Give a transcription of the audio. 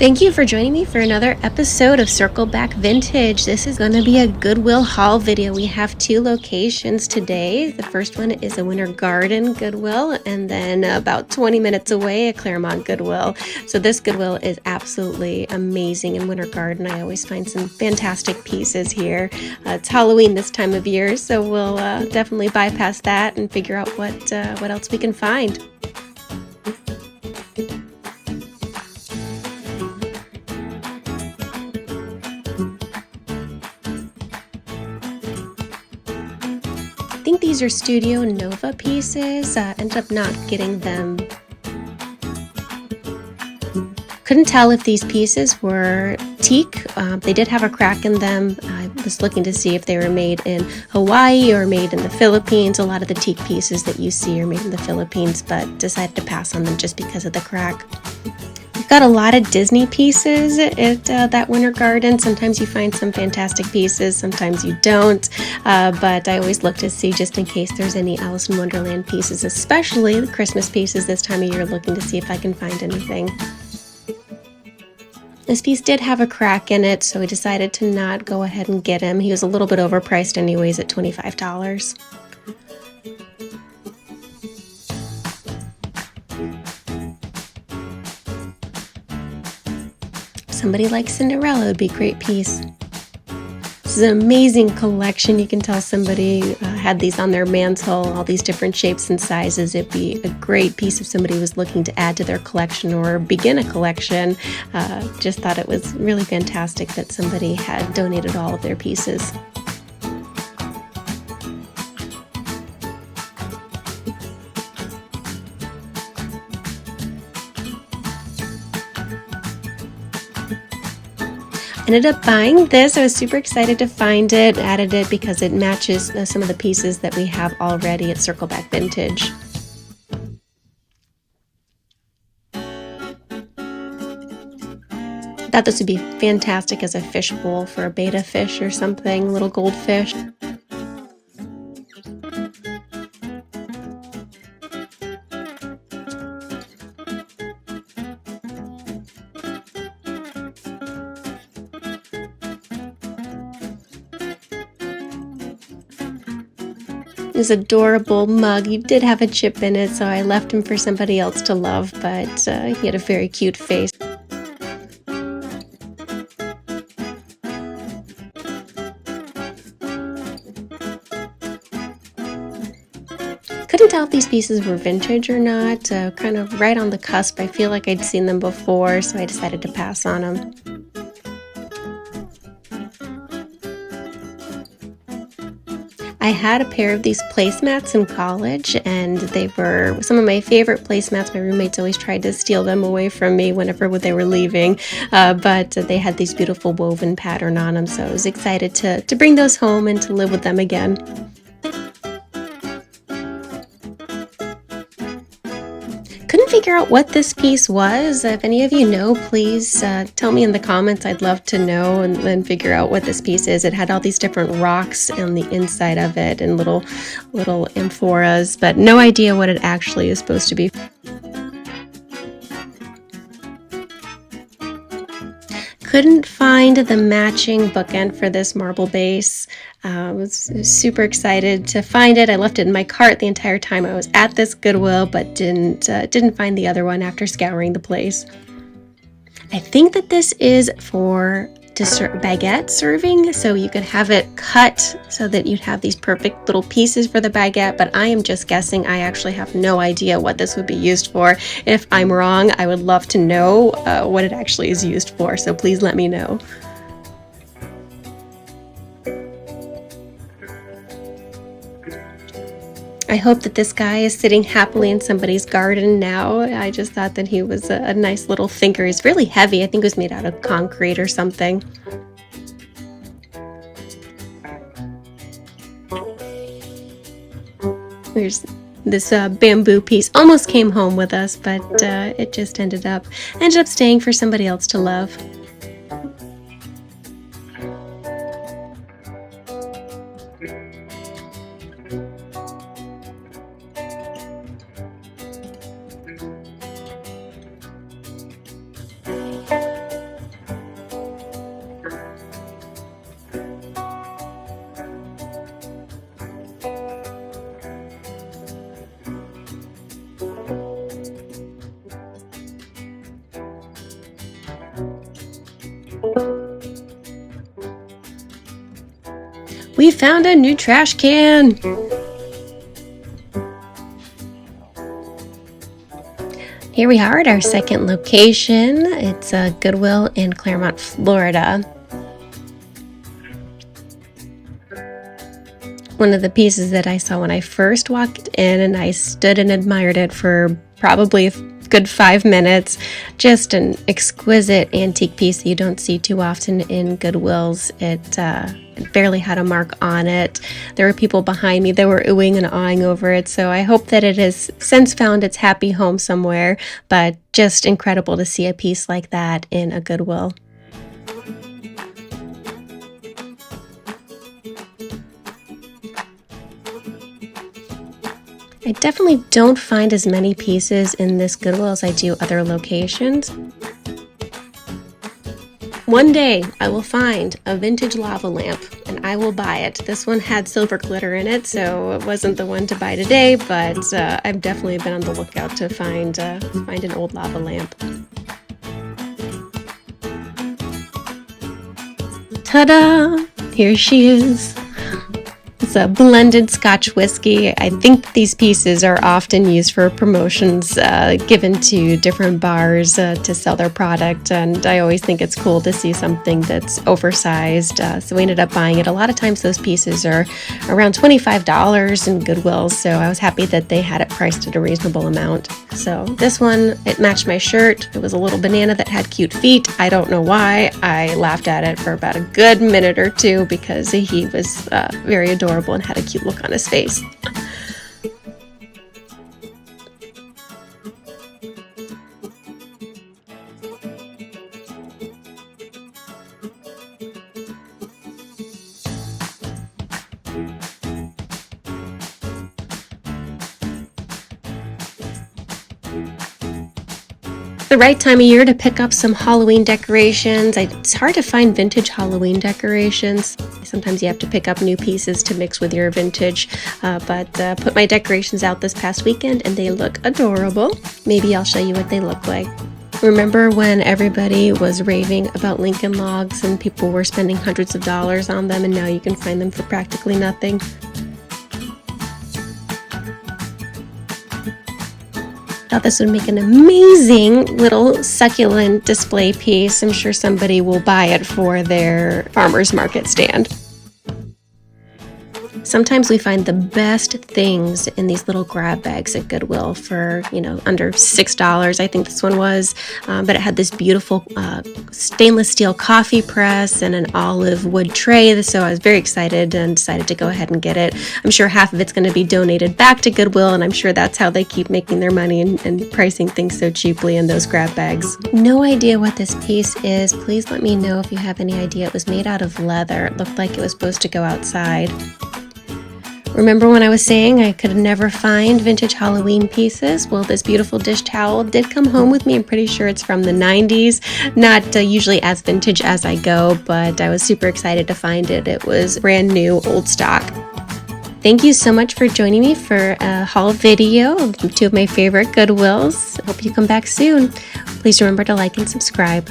Thank you for joining me for another episode of Circle Back Vintage. This is going to be a Goodwill haul video. We have two locations today. The first one is a Winter Garden Goodwill, and then about 20 minutes away, a Claremont Goodwill. So this Goodwill is absolutely amazing in Winter Garden. I always find some fantastic pieces here. It's Halloween this time of year, so we'll definitely bypass that and figure out what else we can find. I think these are Studio Nova pieces. Ended up not getting them. Couldn't tell if these pieces were teak. They did have a crack in them. I was looking to see if they were made in Hawaii or made in the Philippines. A lot of the teak pieces that you see are made in the Philippines, but decided to pass on them just because of the crack. We've got a lot of Disney pieces at that Winter Garden. Sometimes you find some fantastic pieces, sometimes you don't, but I always look to see just in case there's any Alice in Wonderland pieces, especially the Christmas pieces this time of year, looking to see if I can find anything. This piece did have a crack in it, so we decided to not go ahead and get him. He was a little bit overpriced anyways at $25. Somebody like Cinderella would be a great piece. This is an amazing collection. You can tell somebody had these on their mantle, all these different shapes and sizes. It'd be a great piece if somebody was looking to add to their collection or begin a collection. Just thought it was really fantastic that somebody had donated all of their pieces. Ended up buying this. I was super excited to find it, added it because it matches some of the pieces that we have already at Circle Back Vintage. Thought this would be fantastic as a fish bowl for a betta fish or something, little goldfish. This adorable mug. He did have a chip in it, so I left him for somebody else to love, but he had a very cute face. Couldn't tell if these pieces were vintage or not, kind of right on the cusp. I feel like I'd seen them before, so I decided to pass on them. I had a pair of these placemats in college, and they were some of my favorite placemats. My roommates always tried to steal them away from me whenever they were leaving, but they had these beautiful woven pattern on them, so I was excited to bring those home and to live with them again. Couldn't figure out what this piece was. If any of you know, please tell me in the comments. I'd love to know and then figure out what this piece is. It had all these different rocks on the inside of it and little amphoras, but no idea what it actually is supposed to be. Couldn't find the matching bookend for this marble base. I was super excited to find it. I left it in my cart the entire time I was at this Goodwill, but didn't find the other one after scouring the place. I think that this is for baguette serving, so you could have it cut so that you'd have these perfect little pieces for the baguette, but I am just guessing. I actually have no idea what this would be used for. If I'm wrong, I would love to know what it actually is used for, so please let me know. I hope that this guy is sitting happily in somebody's garden now. I just thought that he was a nice little thinker. He's really heavy. I think it was made out of concrete or something. There's this bamboo piece. Almost came home with us, but it just ended up staying for somebody else to love. We found a new trash can! Here we are at our second location. It's a Goodwill in Claremont, Florida. One of the pieces that I saw when I first walked in, and I stood and admired it for probably a good 5 minutes. Just an exquisite antique piece that you don't see too often in Goodwills. It barely had a mark on it. There were people behind me that were oohing and awing over it, so I hope that it has since found its happy home somewhere, but just incredible to see a piece like that in a Goodwill. I definitely don't find as many pieces in this Goodwill as I do other locations. One day I will find a vintage lava lamp and I will buy it. This one had silver glitter in it, so it wasn't the one to buy today, but I've definitely been on the lookout to find an old lava lamp. Ta-da! Here she is. It's a blended Scotch whiskey. I think these pieces are often used for promotions given to different bars to sell their product, and I always think it's cool to see something that's oversized, so we ended up buying it. A lot of times those pieces are around $25 in Goodwill, so I was happy that they had it priced at a reasonable amount. So this one, it matched my shirt. It was a little banana that had cute feet. I don't know why. I laughed at it for about a good minute or two because he was very adorable and had a cute look on his face. The right time of year to pick up some Halloween decorations. It's hard to find vintage Halloween decorations. Sometimes you have to pick up new pieces to mix with your vintage, but put my decorations out this past weekend and they look adorable. Maybe I'll show you what they look like. Remember when everybody was raving about Lincoln logs and people were spending hundreds of dollars on them, and now you can find them for practically nothing? Thought this would make an amazing little succulent display piece. I'm sure somebody will buy it for their farmer's market stand. Sometimes we find the best things in these little grab bags at Goodwill for, under $6. I think this one was, but it had this beautiful stainless steel coffee press and an olive wood tray. So I was very excited and decided to go ahead and get it. I'm sure half of it's going to be donated back to Goodwill, and I'm sure that's how they keep making their money and pricing things so cheaply in those grab bags. No idea what this piece is. Please let me know if you have any idea. It was made out of leather. It looked like it was supposed to go outside. Remember when I was saying I could never find vintage Halloween pieces? Well, this beautiful dish towel did come home with me. I'm pretty sure it's from the 90s. Not usually as vintage as I go, but I was super excited to find it. It was brand new, old stock. Thank you so much for joining me for a haul video of two of my favorite Goodwills. Hope you come back soon. Please remember to like and subscribe.